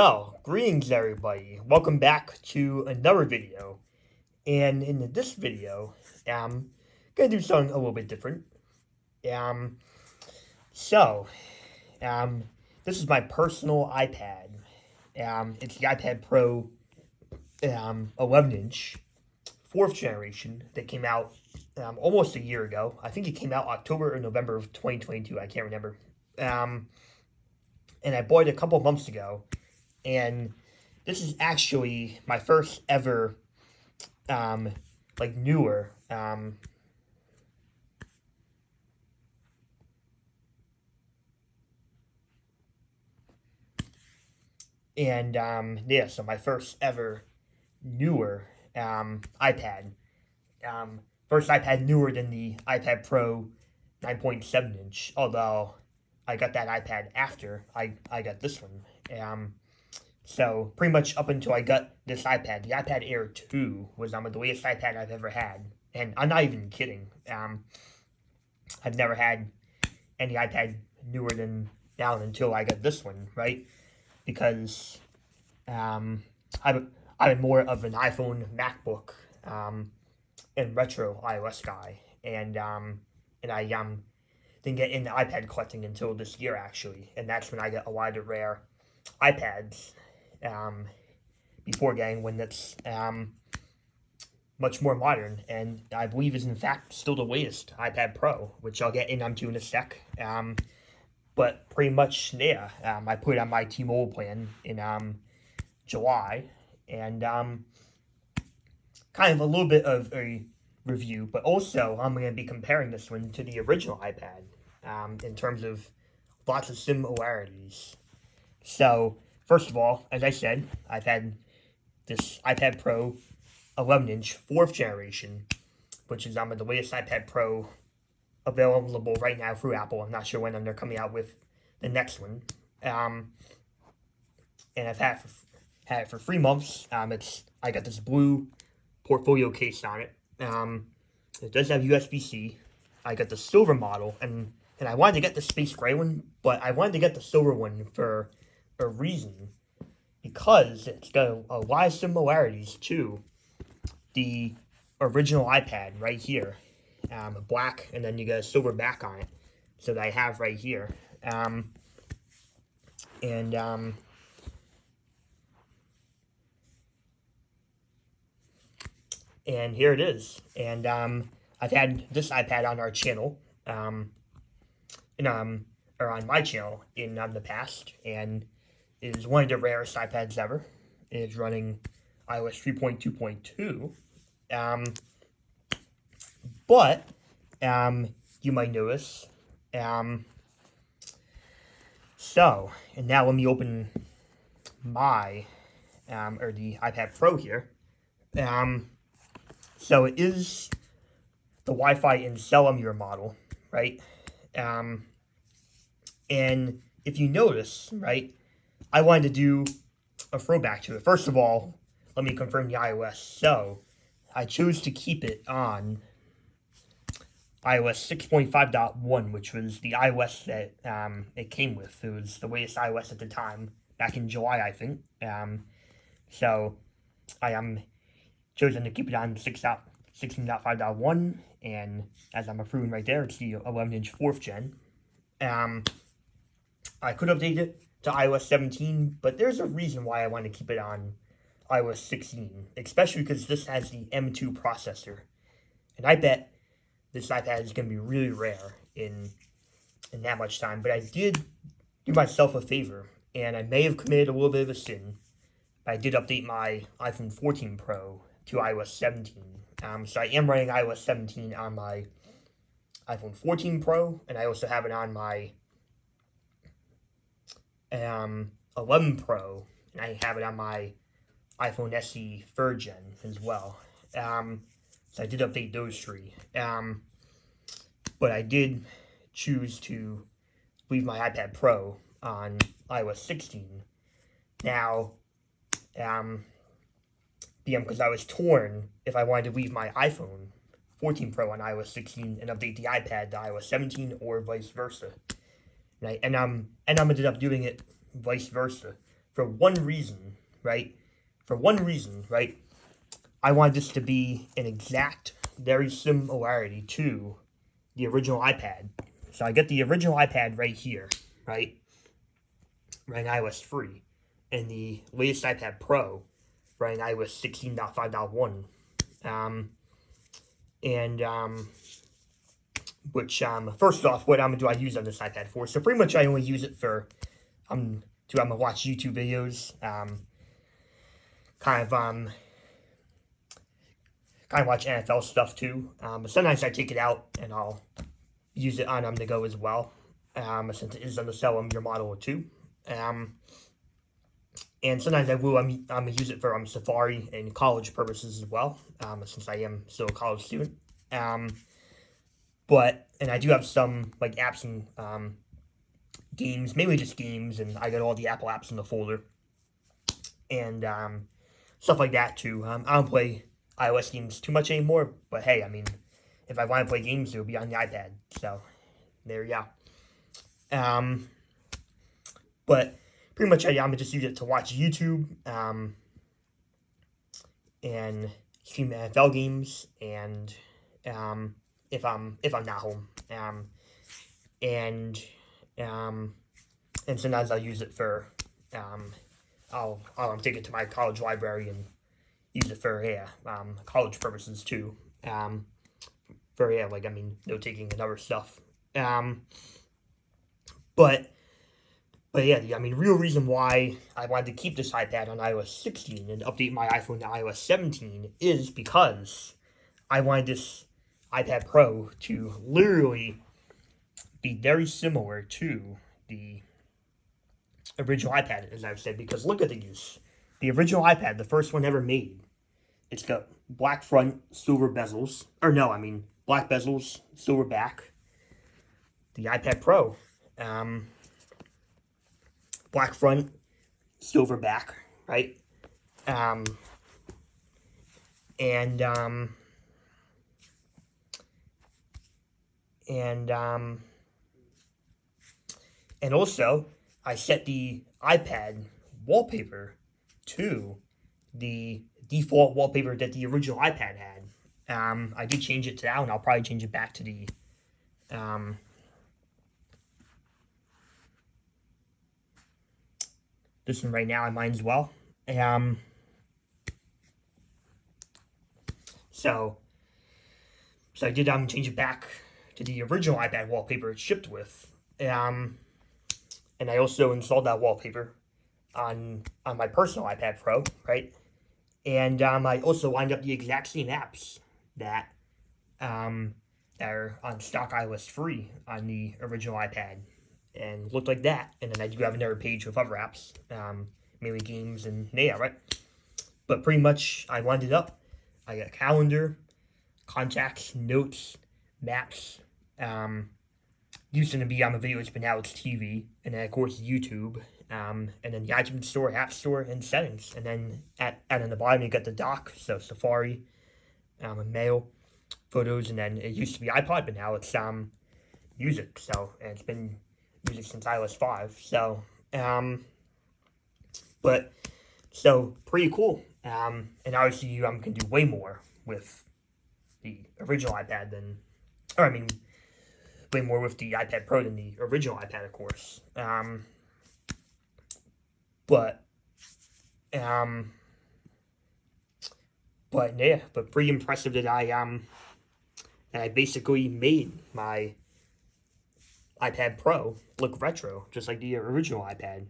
Well, greetings everybody. Welcome back to another video. And in this video, I'm gonna do something a little bit different. Um, so, um, this is my personal iPad. It's the iPad Pro 11 inch, fourth generation that came out almost a year ago. I think it came out October or November of 2022. I can't remember. And I bought it a couple months ago. And this is actually my first ever, newer, so my first ever newer, iPad. First iPad newer than the iPad Pro 9.7 inch, although I got that iPad after I got this one. So pretty much up until I got this iPad, the iPad Air 2 was the latest iPad I've ever had. And I'm not even kidding. I've never had any iPad newer than now until I got this one, right? Because I'm more of an iPhone, MacBook, and retro iOS guy. And I didn't get into iPad collecting until this year, actually. And that's when I got a lot of rare iPads before getting one that's much more modern, and I believe is in fact still the latest iPad Pro, which I'll get into in a sec. But pretty much, yeah, I put it on my T-Mobile plan in July, and kind of a little bit of a review, but also I'm going to be comparing this one to the original iPad in terms of lots of similarities. So, first of all, as I said, I've had this iPad Pro 11 inch, fourth generation, which is the latest iPad Pro available right now through Apple. I'm not sure when they're coming out with the next one. And I've had it for 3 months. I got this blue portfolio case on it. It does have USB-C. I got the silver model, and I wanted to get the space gray one, but I wanted to get the silver one for a reason, because it's got a lot of similarities to the original iPad right here. Black, and then you got a silver back on it, so that I have right here. And here it is. And I've had this iPad on our channel, or on my channel in the past, and it is one of the rarest iPads ever. It is running iOS 3.2.2. But you might notice. And now let me open my or the iPad Pro here. So it is the Wi-Fi and cellular model, right? And if you notice, right, I wanted to do a throwback to it. First of all, let me confirm the iOS. So I chose to keep it on iOS 6.5.1, which was the iOS that it came with. It was the latest iOS at the time, back in July, I think. So I am chosen to keep it on 16.5.1, and as I'm approving right there, it's the 11 inch 4th gen. I could update it to iOS 17, but there's a reason why I want to keep it on iOS 16, especially because this has the M2 processor. And I bet this iPad is going to be really rare in that much time. But I did do myself a favor, and I may have committed a little bit of a sin, but I did update my iPhone 14 Pro to iOS 17. So I am running iOS 17 on my iPhone 14 Pro, and I also have it on my 11 Pro, and I have it on my iPhone SE 3rd gen as well. So I did update those three. But I did choose to leave my iPad Pro on iOS 16. Now, because I was torn if I wanted to leave my iPhone 14 Pro on iOS 16 and update the iPad to iOS 17 or vice versa. And I ended up doing it vice versa for one reason, right? For one reason, right? I wanted this to be an exact, very similarity to the original iPad. So I get the original iPad right here, right? Running iOS 3. And the latest iPad Pro running iOS 16.5.1. Which, first off, what do I use on this iPad for? So pretty much I only use it for, to watch YouTube videos, kind of, watch NFL stuff too. But sometimes I take it out and I'll use it on the go as well, since it is on the sell on your model too. And sometimes I will use it for Safari and college purposes as well, since I am still a college student. And I do have some like apps and games, mainly just games, and I got all the Apple apps in the folder and stuff like that too. I don't play iOS games too much anymore, but hey, I mean, if I want to play games, it will be on the iPad. So there you go. But pretty much I'm gonna just use it to watch YouTube and stream NFL games, and if I'm not home, and sometimes I'll use it for I'll take it to my college library and use it for college purposes too. For note taking and other stuff. But yeah, the real reason why I wanted to keep this iPad on iOS 16 and update my iPhone to iOS 17 is because I wanted this iPad Pro to literally be very similar to the original iPad, as I've said, because look at these. The original iPad, the first one ever made, it's got black front, silver bezels. Black bezels, silver back. The iPad Pro, black front, silver back, right? And also, I set the iPad wallpaper to the default wallpaper that the original iPad had. I did change it to that, and I'll probably change it back to the this one right now. I might as well. So I did change it back to the original iPad wallpaper it shipped with. And I also installed that wallpaper on my personal iPad Pro, right? And I also lined up the exact same apps that are on stock iOS 3 on the original iPad, and looked like that. And then I do have another page with other apps, mainly games and right? But pretty much I lined it up. I got calendar, contacts, notes, maps, used to be on the videos, but now it's TV, and then of course YouTube, and then the iTunes Store, App Store, and settings, and then on the bottom you got the dock, so Safari, Mail, Photos, and then it used to be iPod, but now it's Music. So, and it's been Music since iOS 5. So, pretty cool. And obviously you can do way more with the original iPad way more with the iPad Pro than the original iPad, of course. But pretty impressive that I basically made my iPad Pro look retro, just like the original iPad,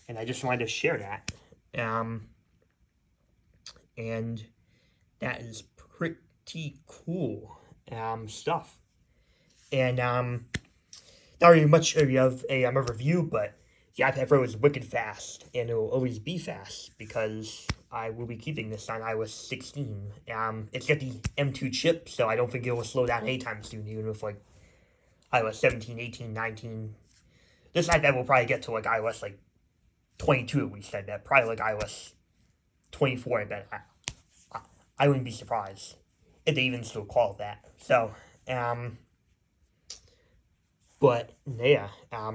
and I just wanted to share that. And that is pretty cool stuff. And not really much of a review, but the iPad Pro is wicked fast, and it will always be fast because I will be keeping this on iOS 16. It's got the M2 chip, so I don't think it will slow down anytime soon, even with like iOS 17, 18, 19. This iPad will probably get to like iOS like 22 at least, I bet. Probably like iOS 24, I bet. I wouldn't be surprised if they even still call it that. So, But yeah,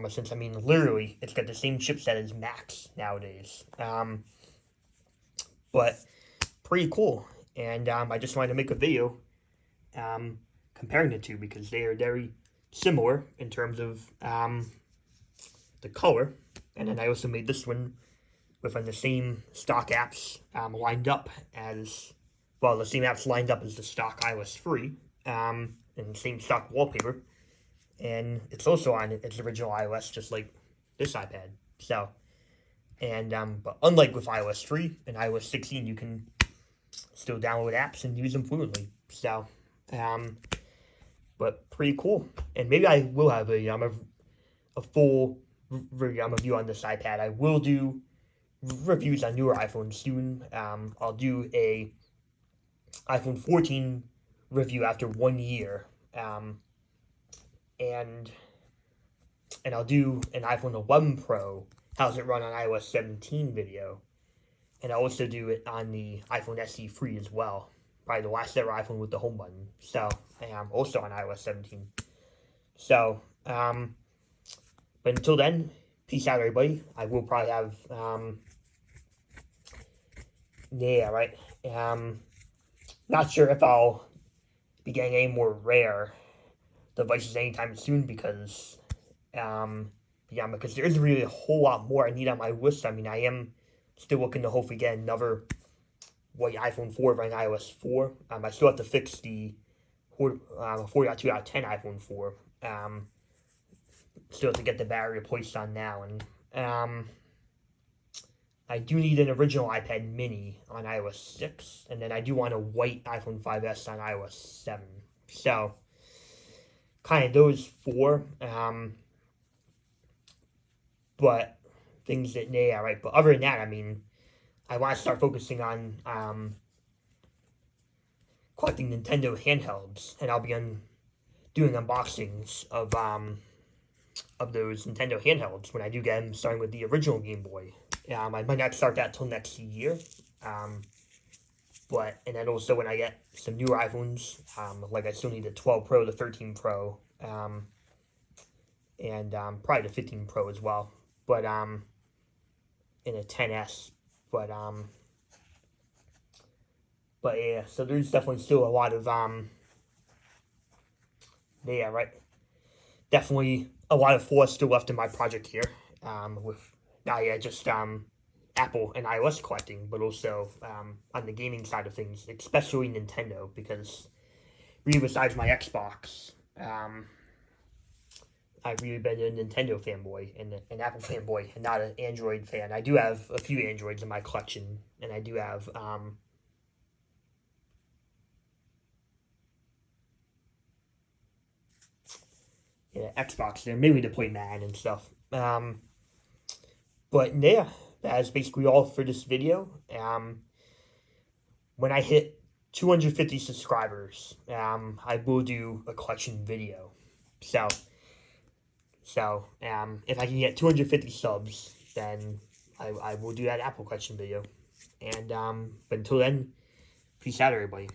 since I mean, literally, it's got the same chipset as Macs nowadays. But pretty cool. And I just wanted to make a video um, comparing the two because they are very similar in terms of the color. And then I also made this one within the same stock apps lined up as, well, the same apps lined up as the stock iOS 3 and the same stock wallpaper. And it's also on its original iOS, just like this iPad. So, and but unlike with iOS 3 and iOS 16, you can still download apps and use them fluently. So, but pretty cool. And maybe I will have a full review on this iPad. I will do reviews on newer iPhones soon. I'll do a iPhone 14 review after 1 year. And I'll do an iPhone 11 Pro, how's it run on iOS 17 video. And I'll also do it on the iPhone SE 3 as well. Probably the last ever iPhone with the home button. So, also on iOS 17. So, but until then, peace out, everybody. I will probably have, yeah, right. Not sure if I'll be getting any more rare devices anytime soon because, because there isn't really a whole lot more I need on my list. I mean, I am still looking to hopefully get another white iPhone 4 running iOS 4. I still have to fix the 4.2 out of 10 iPhone 4. Still have to get the battery replaced on now. And I do need an original iPad mini on iOS 6. And then I do want a white iPhone 5S on iOS 7. So, kind of those four. But things that, yeah, right. But other than that, I mean, I want to start focusing on collecting Nintendo handhelds, and I'll be doing unboxings of those Nintendo handhelds when I do get them, starting with the original Game Boy. I might not start that till next year. And then also when I get some newer iPhones, like I still need the 12 Pro, the 13 Pro, and probably the 15 Pro as well. But and a 10S. But yeah, so there's definitely still a lot of yeah, right. Definitely a lot of force still left in my project here. With just Apple and iOS collecting, but also on the gaming side of things, especially Nintendo, because really besides my Xbox, I've really been a Nintendo fanboy and an Apple fanboy and not an Android fan. I do have a few Androids in my collection, and I do have Xbox there, maybe to play Madden and stuff. But yeah, that's basically all for this video. When I hit 250 subscribers, I will do a collection video. So if I can get 250 subs, then I will do that Apple collection video. And but until then, peace out, everybody.